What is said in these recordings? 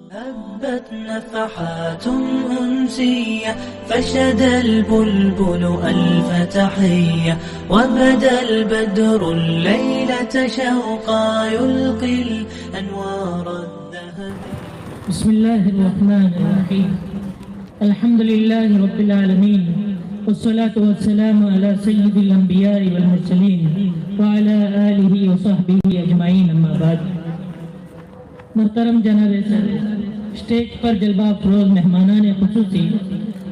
هبت نفحات أنسية فشد البلبل ألف تحية وبدا البدر الليلة شوقا يلقي الأنوار الذهب. بسم الله الرحمن الرحيم. الحمد لله رب العالمين والصلاة والسلام على سيد الأنبياء والمرسلين وعلى آله وصحبه أجمعين أما بعد. محترم جناب اسٹیج پر جلوہ افروز مہمانان خصوصی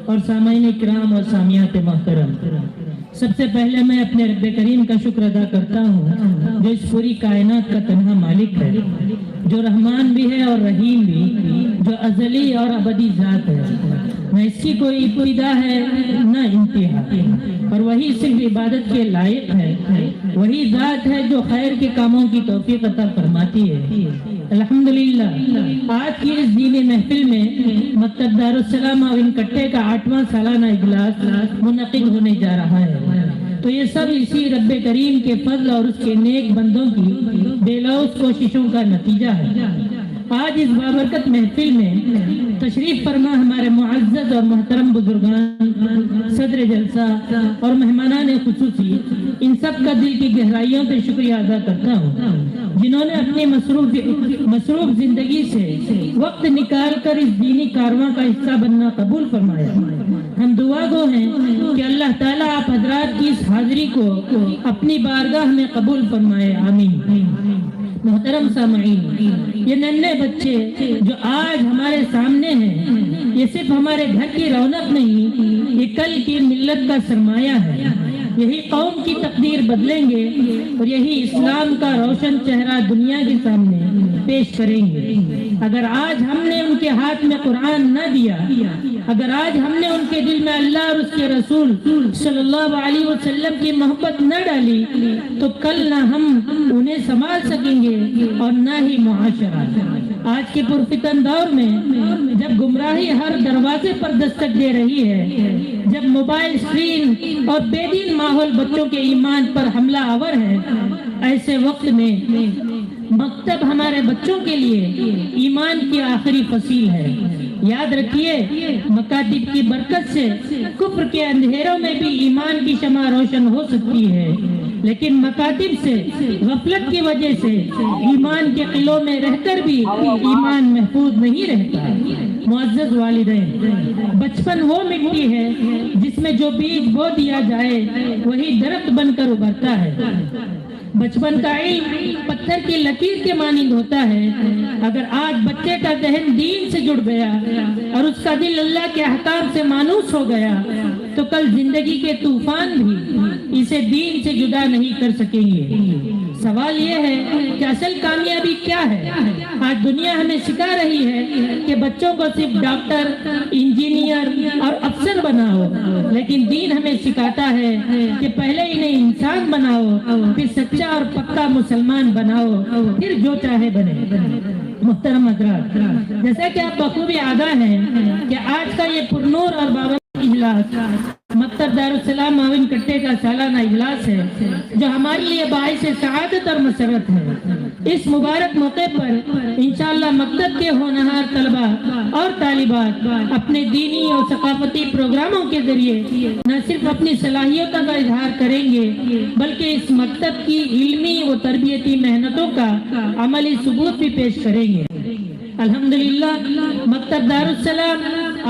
اور سامعین کرام اور سامعات محترم، سب سے پہلے میں اپنے رب کریم کا شکر ادا کرتا ہوں جو اس پوری کائنات کا تنہا مالک ہے، جو رحمان بھی ہے اور رحیم بھی، جو ازلی اور ابدی ذات ہے، نہ اس کی کوئی ابتدا ہے نہ انتہا، اور وہی صرف عبادت کے لائق ہے، وہی ذات ہے جو خیر کے کاموں کی توفیق عطا فرماتی ہے۔ الحمدللہ آج کی اس دینی محفل میں مکتب دارالسلام معاون کٹے کا 8واں سالانہ اجلاس منعقد ہونے جا رہا ہے، تو یہ سب اسی رب کریم کے فضل اور اس کے نیک بندوں کی بے لوث کوششوں کا نتیجہ ہے۔ آج اس بابرکت محفل میں تشریف فرما ہمارے معزز اور محترم بزرگان، صدر جلسہ اور مہمانان خصوصی، ان سب کا دل کی گہرائیوں سے شکریہ ادا کرتا ہوں جنہوں نے اپنی مصروف زندگی سے وقت نکال کر اس دینی کارواں کا حصہ بننا قبول فرمایا۔ ہم دعا گو ہیں کہ اللہ تعالیٰ آپ حضرات کی اس حاضری کو اپنی بارگاہ میں قبول فرمائے، آمین۔ محترم سامعین، یہ ننھے بچے جو آج ہمارے سامنے ہیں، یہ صرف ہمارے گھر کی رونق نہیں، یہ کل کی ملت کا سرمایہ ہے۔ یہی قوم کی تقدیر بدلیں گے اور یہی اسلام کا روشن چہرہ دنیا کے سامنے پیش کریں گے۔ اگر آج ہم نے ان کے ہاتھ میں قرآن نہ دیا، اگر آج ہم نے ان کے دل میں اللہ اور اس کے رسول صلی اللہ علیہ وسلم کی محبت نہ ڈالی، تو کل نہ ہم انہیں سنبھال سکیں گے اور نہ ہی معاشرہ۔ آج کے پرفتن دور میں جب گمراہی ہر دروازے پر دستک دے رہی ہے، جب موبائل اسکرین اور بے دین ماحول بچوں کے ایمان پر حملہ آور ہے، ایسے وقت میں مکتب ہمارے بچوں کے لیے ایمان کی آخری فصیل ہے۔ یاد رکھیے، مکاتب کی برکت سے کفر کے اندھیروں میں بھی ایمان کی شمع روشن ہو سکتی ہے، لیکن مکاتب سے غفلت کی وجہ سے ایمان کے قلعوں میں رہ کر بھی ایمان محفوظ نہیں رہتا۔ معزز والدین، بچپن وہ مٹی ہے جس میں جو بیج بو دیا جائے وہی درخت بن کر ابھرتا ہے۔ بچپن کا علم پتھر کی لکیر کے مانند ہوتا ہے۔ اگر آج بچے کا ذہن دین سے جڑ گیا اور اس کا دل اللہ کے احکام سے مانوس ہو گیا، تو کل زندگی کے طوفان بھی اسے دین سے جدا نہیں کر سکیں گے۔ سوال یہ ہے کہ اصل کامیابی کیا ہے؟ آج دنیا ہمیں سکھا رہی ہے کہ بچوں کو صرف ڈاکٹر، انجینئر اور افسر بناؤ، لیکن دین ہمیں سکھاتا ہے کہ پہلے انہیں انسان بناؤ، پھر سچا اور پکا مسلمان بناؤ، پھر جو چاہے بنے۔ محترم حضرات، جیسا کہ آپ بخوبی آگاہ ہیں کہ آج کا یہ پرنور اور بابرکت اجلاس مکتب دارالسلام معاون کٹے کا سالانہ اجلاس ہے، جو ہمارے لیے باعث سعادت اور مسرت ہے۔ اس مبارک موقع پر انشاءاللہ مکتب کے ہونہار طلبہ اور طالبات اپنے دینی اور ثقافتی پروگراموں کے ذریعے نہ صرف اپنی صلاحیتوں کا اظہار کریں گے، بلکہ اس مکتب کی علمی و تربیتی محنتوں کا عملی ثبوت بھی پیش کریں گے۔ الحمدللہ مکتب دارالسلام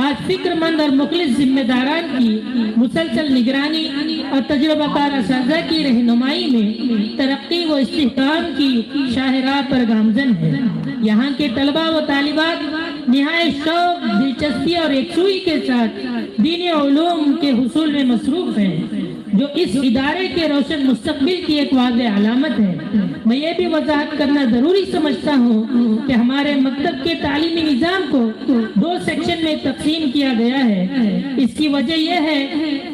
آج فکر مند اور مخلص ذمہ داران کی مسلسل نگرانی اور تجربہ کار اساتذہ کی رہنمائی میں ترقی و استحکام کی شاہراہ پر گامزن ہے۔ یہاں کے طلبہ و طالبات نہایت شوق، دلچسپی اور یکسوئی کے ساتھ دینی علوم کے حصول میں مصروف ہیں، جو اس ادارے کے روشن مستقبل کی ایک واضح علامت ہے۔ میں یہ بھی وضاحت کرنا ضروری سمجھتا ہوں کہ ہمارے مکتب کے تعلیمی نظام کو 2 سیکشن میں تقسیم کیا گیا ہے۔ اس کی وجہ یہ ہے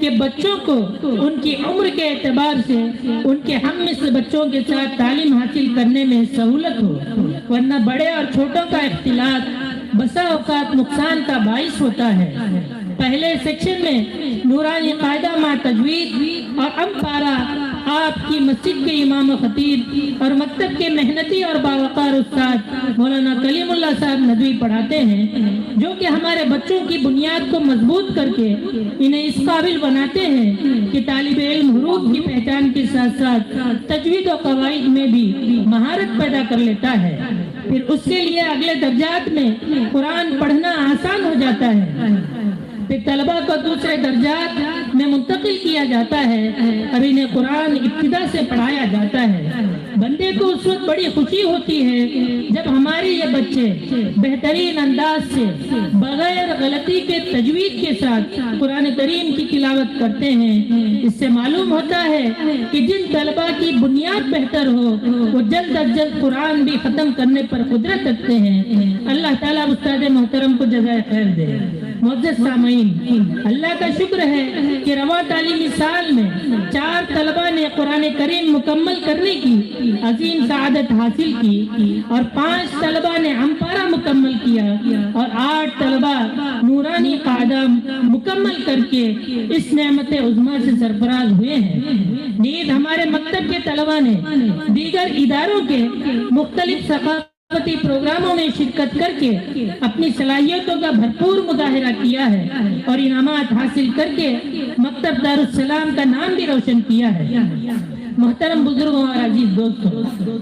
کہ بچوں کو ان کی عمر کے اعتبار سے ان کے ہم مثل بچوں کے ساتھ تعلیم حاصل کرنے میں سہولت ہو، ورنہ بڑے اور چھوٹوں کا اختلاط بسا اوقات نقصان کا باعث ہوتا ہے۔ پہلے سیکشن میں نورانی قاعدہ مع تجوید اور ام پارا آپ کی مسجد کے امام و خطیب اور مکتب کے محنتی اور باوقار استاد مولانا کلیم اللہ صاحب ندوی پڑھاتے ہیں، جو کہ ہمارے بچوں کی بنیاد کو مضبوط کر کے انہیں اس قابل بناتے ہیں کہ طالب علم حروف کی پہچان کے ساتھ ساتھ تجوید و قواعد میں بھی مہارت پیدا کر لیتا ہے، پھر اس کے لیے اگلے درجات میں قرآن پڑھنا آسان ہو جاتا ہے، پھر طلبہ کو دوسرے درجات میں منتقل کیا جاتا ہے، اب انہیں قرآن ابتدا سے پڑھایا جاتا ہے۔ بندے کو اس وقت بڑی خوشی ہوتی ہے جب ہمارے یہ بچے بہترین انداز سے بغیر غلطی کے تجوید کے ساتھ قرآن کریم کی تلاوت کرتے ہیں۔ اس سے معلوم ہوتا ہے کہ جن طلبہ کی بنیاد بہتر ہو وہ جلد از جلد قرآن بھی ختم کرنے پر قدرت رکھتے ہیں۔ اللہ تعالیٰ استاد محترم کو جزائے خیر دے۔ معزز سامعین، اللہ کا شکر ہے کہ رواں تعلیمی سال میں 4 طلبہ نے قرآن کریم مکمل کرنے کی عظیم سعادت حاصل کی اور 5 طلبہ نے امپارہ مکمل کیا اور 8 طلبہ نورانی قاعدہ مکمل کر کے اس نعمت عظمیٰ سے سرفراز ہوئے ہیں۔ نیز ہمارے مکتب کے طلبہ نے دیگر اداروں کے مختلف ثقافتی پروگراموں میں شرکت کر کے اپنی صلاحیتوں کا بھرپور مظاہرہ کیا ہے اور انعامات حاصل کر کے مکتب دارالسلام کا نام بھی روشن کیا ہے۔ محترم بزرگوں اور عزیز دوستوں،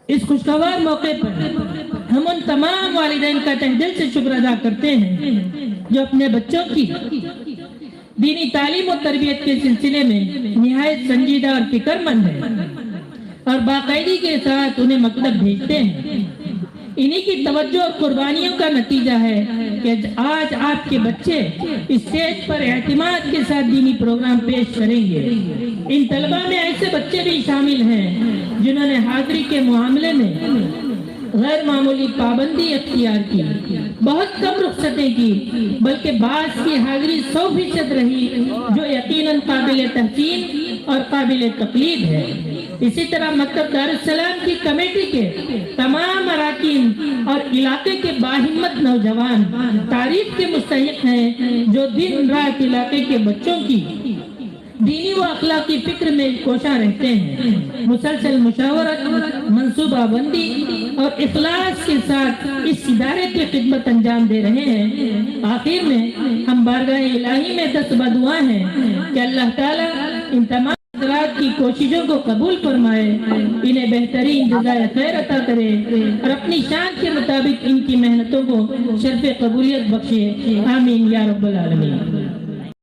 اس خوشگوار موقع پر ہم ان تمام والدین کا تہ دل سے شکر ادا کرتے ہیں جو اپنے بچوں کی دینی تعلیم و تربیت کے سلسلے میں نہایت سنجیدہ اور فکر مند ہیں اور باقاعدگی کے ساتھ انہیں مکتب بھیجتے ہیں۔ انہی کی توجہ اور قربانیوں کا نتیجہ ہے کہ آج آپ کے بچے اسٹیج پر اعتماد کے ساتھ دینی پروگرام پیش کریں گے۔ ان طلبہ میں ایسے بچے بھی شامل ہیں جنہوں نے حاضری کے معاملے میں غیر معمولی پابندی اختیار کی، بہت کم رخصتیں کی، بلکہ بعض کی حاضری 100% رہی، جو یقیناً قابل تحسین اور قابل تقلید ہے۔ اسی طرح مکتب دارالسلام کی کمیٹی کے تمام اراکین اور علاقے کے باہمت نوجوان تعریف کے مستحق ہیں جو دن رات علاقے کے بچوں کی دینی و اخلاقی فکر میں کوشاں رہتے ہیں، مسلسل مشاورت، منصوبہ بندی اور اخلاص کے ساتھ اس ادارے کی خدمت انجام دے رہے ہیں۔ آخر میں ہم بارگاہ الہی میں دست بدعا ہیں کہ اللہ تعالیٰ ان تمام حضرات کی کوششوں کو قبول فرمائے، انہیں بہترین جزائے خیر عطا کرے اور اپنی شان کے مطابق ان کی محنتوں کو شرف قبولیت بخشے۔ آمین یا رب العالمین۔